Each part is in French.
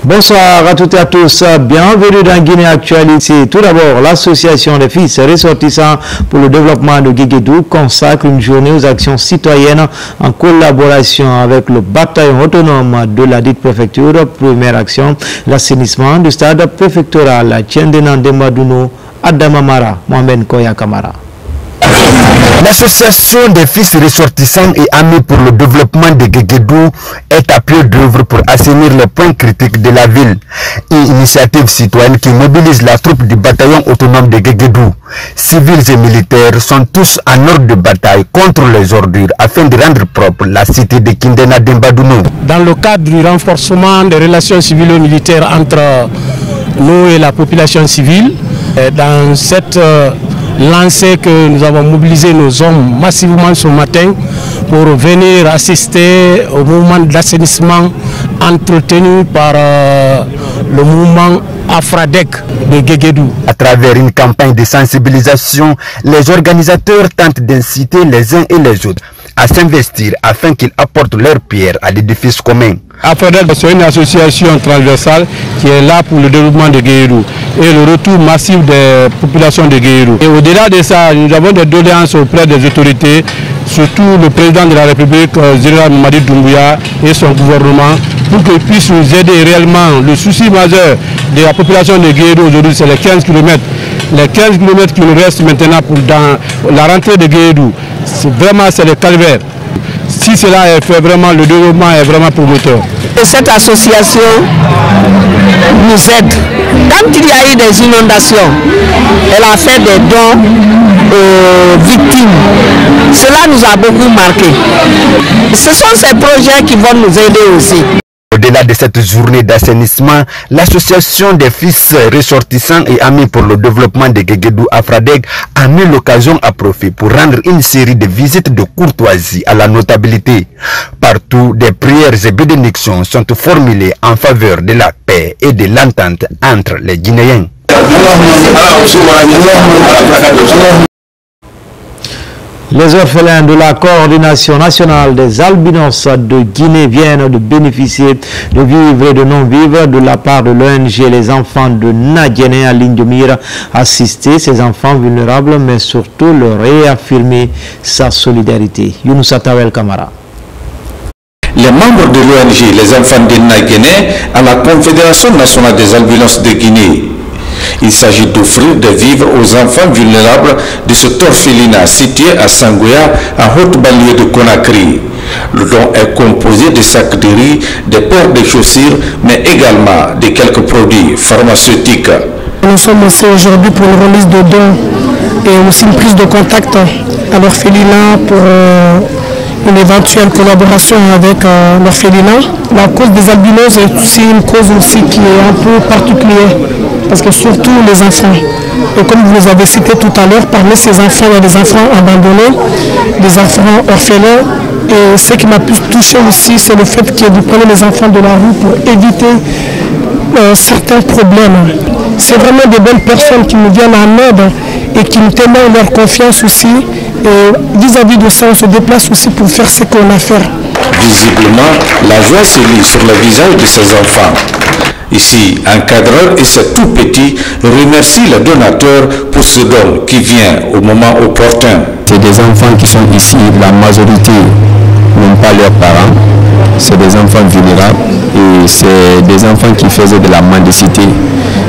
Bonsoir à toutes et à tous, bienvenue dans Guinée Actualité. Tout d'abord, l'association des fils ressortissants pour le développement de Guéguédou consacre une journée aux actions citoyennes en collaboration avec le bataillon autonome de la dite préfecture. Première action, l'assainissement du stade préfectoral Tiendena Demadouno, Adamamara, Mohamed Koya Kamara. L'association des fils ressortissants et amis pour le développement de Guéguédou est à pied d'œuvre pour assainir les points critiques de la ville. Une initiative citoyenne qui mobilise la troupe du bataillon autonome de Guéguédou. Civils et militaires sont tous en ordre de bataille contre les ordures afin de rendre propre la cité de Tiendena Demadouno. Dans le cadre du renforcement des relations civilo-militaires entre nous et la population civile, dans cette lancé que nous avons mobilisé nos hommes massivement ce matin pour venir assister au mouvement d'assainissement entretenu par le mouvement Afradec de Guéguédou. À travers une campagne de sensibilisation, les organisateurs tentent d'inciter les uns et les autres à s'investir afin qu'ils apportent leur pierre à l'édifice commun. Afradec, c'est une association transversale qui est là pour le développement de Guéguédou et le retour massif des populations de Guéguédou. Et au-delà de ça, nous avons des doléances auprès des autorités, surtout le président de la République, général Mamadi Doumbouya et son gouvernement, pour qu'ils puissent nous aider réellement. Le souci majeur de la population de Guéguédou aujourd'hui, c'est les 15 km. Les 15 km qui nous restent maintenant dans la rentrée de Guéguédou, c'est le calvaire. Si cela est fait, vraiment, le développement est vraiment promoteur. Et cette association nous aide. Quand il y a eu des inondations, elle a fait des dons aux victimes. Cela nous a beaucoup marqué. Ce sont ces projets qui vont nous aider aussi. Au-delà de cette journée d'assainissement, l'association des fils ressortissants et amis pour le développement de Guéguédou Afradec a mis l'occasion à profit pour rendre une série de visites de courtoisie à la notabilité. Partout, des prières et bénédictions sont formulées en faveur de la paix et de l'entente entre les Guinéens. Les orphelins de la coordination nationale des albinos de Guinée viennent de bénéficier de vivres et de non-vivres de la part de l'ONG Les Enfants de Nadjene à Lindomir. Assister ces enfants vulnérables, mais surtout leur réaffirmer sa solidarité. Younoussa Tawel Kamara. Les membres de l'ONG Les Enfants de Nadjene à la Confédération nationale des albinos de Guinée. Il s'agit d'offrir des vivres aux enfants vulnérables de cet orphelinat situé à Sangoya, en haute banlieue de Conakry. Le don est composé de sacs de riz, des paires de chaussures, mais également de quelques produits pharmaceutiques. Nous sommes ici aujourd'hui pour une remise de dons et aussi une prise de contact à l'orphelinat pour une éventuelle collaboration avec l'orphelinat. La cause des albinos est aussi une cause aussi qui est un peu particulière, parce que surtout les enfants. Et comme vous les avez cité tout à l'heure, parmi ces enfants, il y a des enfants abandonnés, des enfants orphelins. Et ce qui m'a plus touché aussi, c'est le fait que vous prenez les enfants de la rue pour éviter certains problèmes. C'est vraiment des bonnes personnes qui nous viennent en aide et qui nous témoignent leur confiance aussi. Et vis-à-vis de ça, on se déplace aussi pour faire ce qu'on a à faire. Visiblement, la joie se lit sur le visage de ces enfants. Ici, un cadreur et ses tout petits remercient le donateur pour ce don qui vient au moment opportun. C'est des enfants qui sont ici, la majorité n'ont pas leurs parents. C'est des enfants vulnérables et c'est des enfants qui faisaient de la mendicité.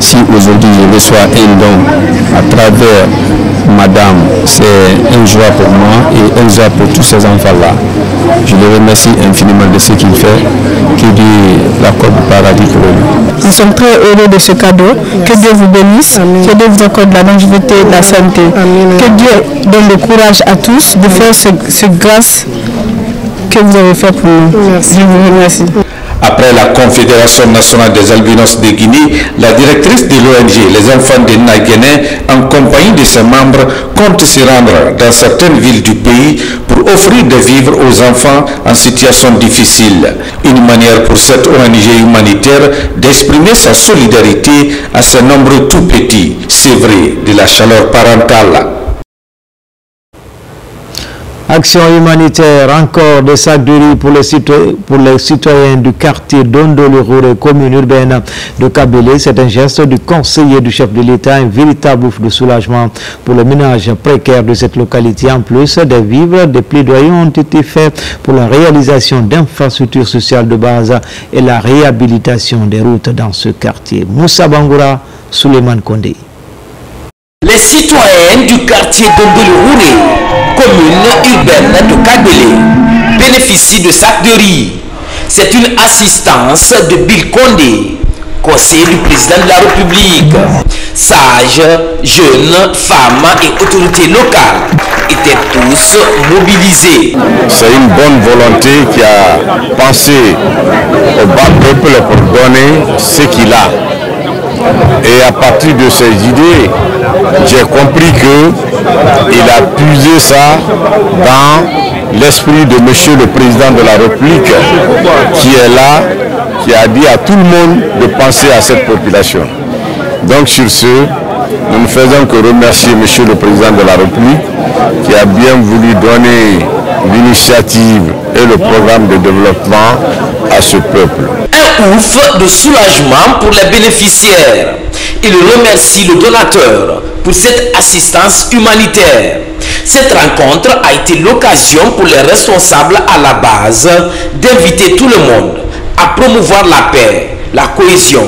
Si aujourd'hui je reçois un don à travers madame, c'est un joie pour moi et un joie pour tous ces enfants-là. Je les remercie infiniment de ce qu'il fait, que Dieu l'accorde du paradis pour eux. Nous sommes très heureux de ce cadeau. Que Dieu vous bénisse, que Dieu vous accorde la longévité et la santé. Que Dieu donne le courage à tous de faire ce grâce que vous avez fait pour nous. Merci. Je vous remercie. Après la Confédération nationale des albinos de Guinée, la directrice de l'ONG Les Enfants de Nadjene, en compagnie de ses membres, compte se rendre dans certaines villes du pays pour offrir des vivres aux enfants en situation difficile. Une manière pour cette ONG humanitaire d'exprimer sa solidarité à ces nombreux tout petits. sévrés de la chaleur parentale. Action humanitaire, encore des sacs de riz pour les citoyens du quartier d'Ondoluru, commune urbaine de Kabele. C'est un geste du conseiller du chef de l'État, un véritable ouf de soulagement pour les ménages précaires de cette localité. En plus des vivres, des plaidoyers ont été faits pour la réalisation d'infrastructures sociales de base et la réhabilitation des routes dans ce quartier. Moussa Bangoura, Souleymane Kondé. Les citoyens du quartier d'Ondoluru, commune urbaine de Kabele, bénéficient de sacs de riz. C'est une assistance de Bill Condé, conseiller du président de la République. Sages, jeunes, femmes et autorités locales étaient tous mobilisés. C'est une bonne volonté qui a pensé au bas peuple pour donner ce qu'il a. Et à partir de ces idées, j'ai compris qu'il a puisé ça dans l'esprit de monsieur le président de la République qui est là, qui a dit à tout le monde de penser à cette population. Donc sur ce, nous ne faisons que remercier monsieur le président de la République qui a bien voulu donner l'initiative et le programme de développement à ce peuple. Un ouf de soulagement pour les bénéficiaires. Il remercie le donateur pour cette assistance humanitaire. Cette rencontre a été l'occasion pour les responsables à la base d'inviter tout le monde à promouvoir la paix, la cohésion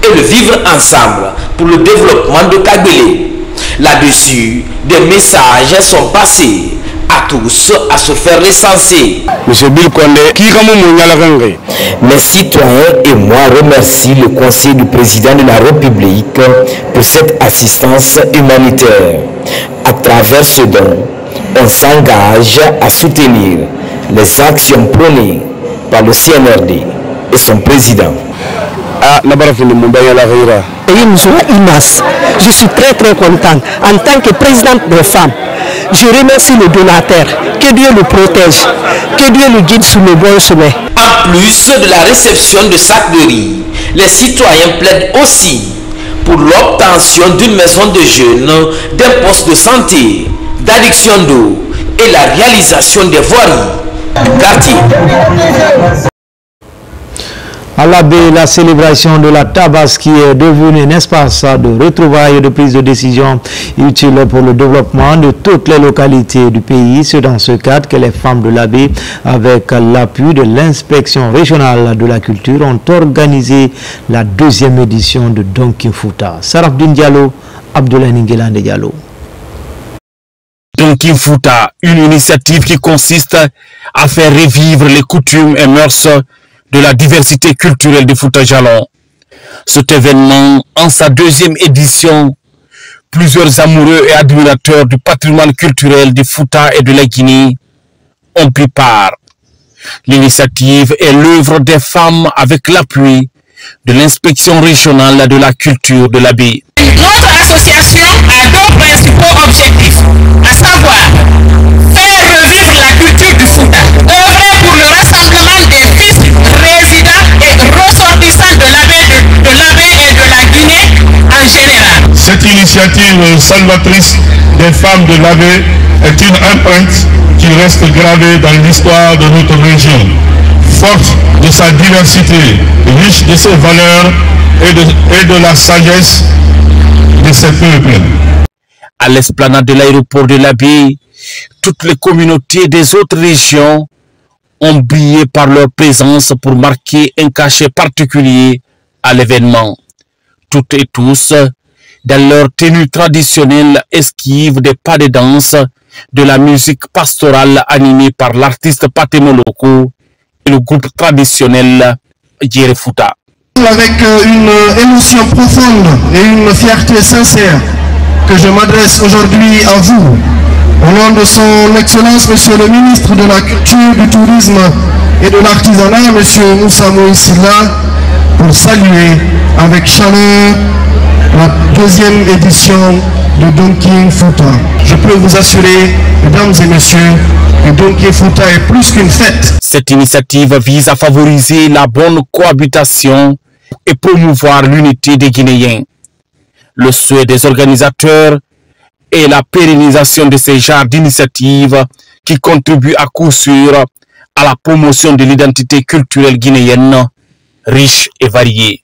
et le vivre ensemble pour le développement de Kabele. Là-dessus, des messages sont passés à tous à se faire recenser. Monsieur Bill Condé, mes citoyens et moi remercient le conseil du président de la République pour cette assistance humanitaire. À travers ce don, on s'engage à soutenir les actions prônées par le CNRD et son président. Je suis très content. En tant que présidente des femmes, je remercie le donateur. Que Dieu le protège. Que Dieu le guide sur le bon chemin. En plus de la réception de sacs de riz, les citoyens plaident aussi pour l'obtention d'une maison de jeunes, d'un poste de santé, d'addiction d'eau et la réalisation des voiries du quartier. À la baie, la célébration de la Tabaski est devenue un espace de retrouvailles et de prise de décision utile pour le développement de toutes les localités du pays. C'est dans ce cadre que les femmes de la baie, avec l'appui de l'inspection régionale de la culture, ont organisé la 2e édition de Donkin Fouta. Sarafdine Diallo, Abdoulaye Ningelande Diallo. Donkin Fouta, une initiative qui consiste à faire revivre les coutumes et mœurs de la diversité culturelle de Fouta Djallon. Cet événement, en sa 2e édition, plusieurs amoureux et admirateurs du patrimoine culturel de Fouta et de la Guinée ont pris part. L'initiative est l'œuvre des femmes avec l'appui de l'inspection régionale de la culture de la baie. Notre association a 2 principaux objectifs, à savoir faire revivre la culture du Fouta, œuvrer pour le rassemblement des fils résidents et ressortissants de la baie et de la Guinée en général. Cette initiative salvatrice des femmes de la baie est une empreinte qui reste gravée dans l'histoire de notre région, forte de sa diversité, riche de ses valeurs et de la sagesse de ses peuples. À l'esplanade de l'aéroport de la baie, toutes les communautés des autres régions ont brillé par leur présence pour marquer un cachet particulier à l'événement. Toutes et tous, dans leur tenue traditionnelle, esquive des pas de danse, de la musique pastorale animée par l'artiste Patemoloko et le groupe traditionnel Djere Fouta. Avec une émotion profonde et une fierté sincère que je m'adresse aujourd'hui à vous, au nom de son Excellence, Monsieur le Ministre de la Culture, du Tourisme et de l'Artisanat, Monsieur Moussa Moïsila, pour saluer avec chaleur la 2e édition de Donkin Fouta. Je peux vous assurer, mesdames et messieurs, que Donkin Fouta est plus qu'une fête. Cette initiative vise à favoriser la bonne cohabitation et promouvoir l'unité des Guinéens. Le souhait des organisateurs est la pérennisation de ces genres d'initiatives qui contribuent à coup sûr à la promotion de l'identité culturelle guinéenne riche et variée.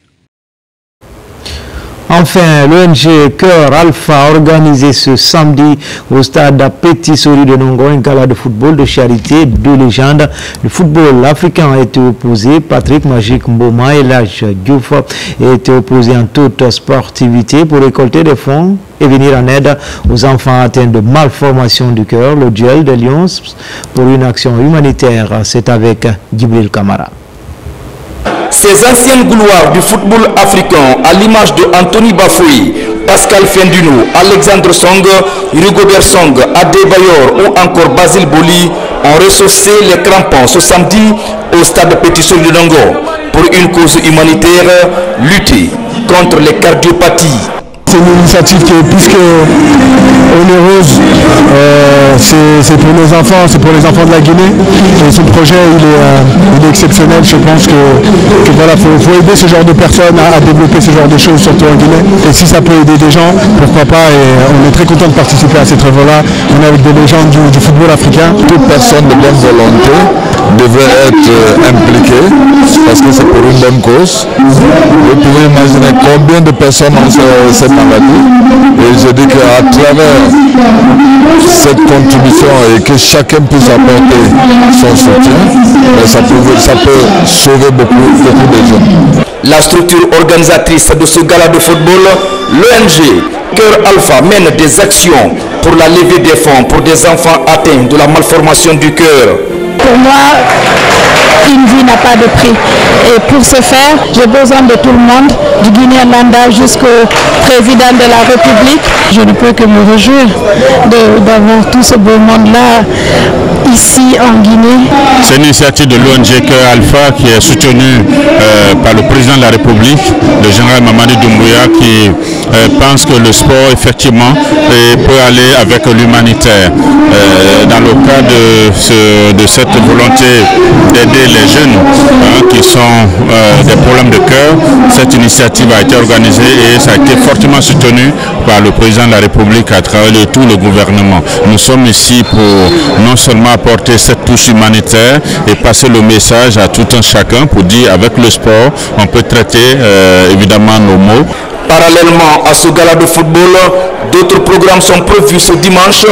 Enfin, l'ONG Cœur Alpha a organisé ce samedi au stade Petit Sori de Nongo un gala de football de charité de légende. Le football africain a été opposé. Patrick Magic Mboma et Laj Diouf étaient opposés en toute sportivité pour récolter des fonds et venir en aide aux enfants atteints de malformation du cœur. Le duel des Lions pour une action humanitaire, c'est avec Djibril Kamara. Ces anciennes gloires du football africain, à l'image de Anthony Bafoué, Pascal Fendino, Alexandre Song, Rigobert Song, Adebayor ou encore Basile Boli, ont ressaucé les crampons ce samedi au stade Petit Sori de Nongo pour une cause humanitaire, lutter contre les cardiopathies. C'est une initiative qui est plus que onéreuse, c'est pour nos enfants, c'est pour les enfants de la Guinée. Et ce projet il est exceptionnel. Je pense que voilà, faut aider ce genre de personnes à développer ce genre de choses, surtout en Guinée. Et si ça peut aider des gens, pourquoi pas. Et on est très content de participer à cette œuvre-là. On est avec des légendes du football africain. Toute personne de bonne volonté devrait être impliquée parce que c'est pour une bonne cause. Vous pouvez imaginer combien de personnes ont cette maladie. Et je dis qu'à travers cette contribution et que chacun puisse apporter son soutien, ça peut sauver beaucoup de gens. La structure organisatrice de ce gala de football, l'ONG Cœur Alpha, mène des actions pour la levée des fonds pour des enfants atteints de la malformation du cœur. Pour moi, une vie n'a pas de prix. Et pour ce faire, j'ai besoin de tout le monde, du Guinée-Landa jusqu'au président de la République. Je ne peux que me réjouir d'avoir tout ce beau monde-là ici en Guinée. C'est une initiative de l'ONG Cœur Alpha qui est soutenue par le président de la République, le général Mamadi Doumbouya, qui pense que le sport effectivement peut aller avec l'humanitaire. Dans le cas de cette volonté d'aider les jeunes qui sont des problèmes de cœur, cette initiative a été organisée et ça a été fortement soutenu par le président de la République à travers tout le gouvernement. Nous sommes ici pour non seulement apporter cette touche humanitaire et passer le message à tout un chacun pour dire avec le sport on peut traiter évidemment nos maux. Parallèlement à ce gala de football, d'autres programmes sont prévus ce dimanche,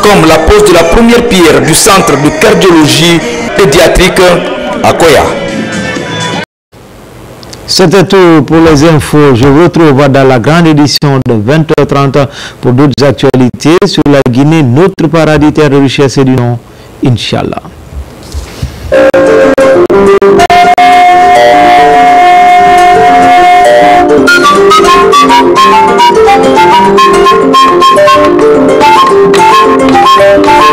comme la pose de la première pierre du centre de cardiologie pédiatrique à Koya. C'était tout pour les infos. Je vous retrouve dans la grande édition de 20h30 pour d'autres actualités sur la Guinée, notre paradis terre de richesse et du nom, Inch'Allah. Thank you.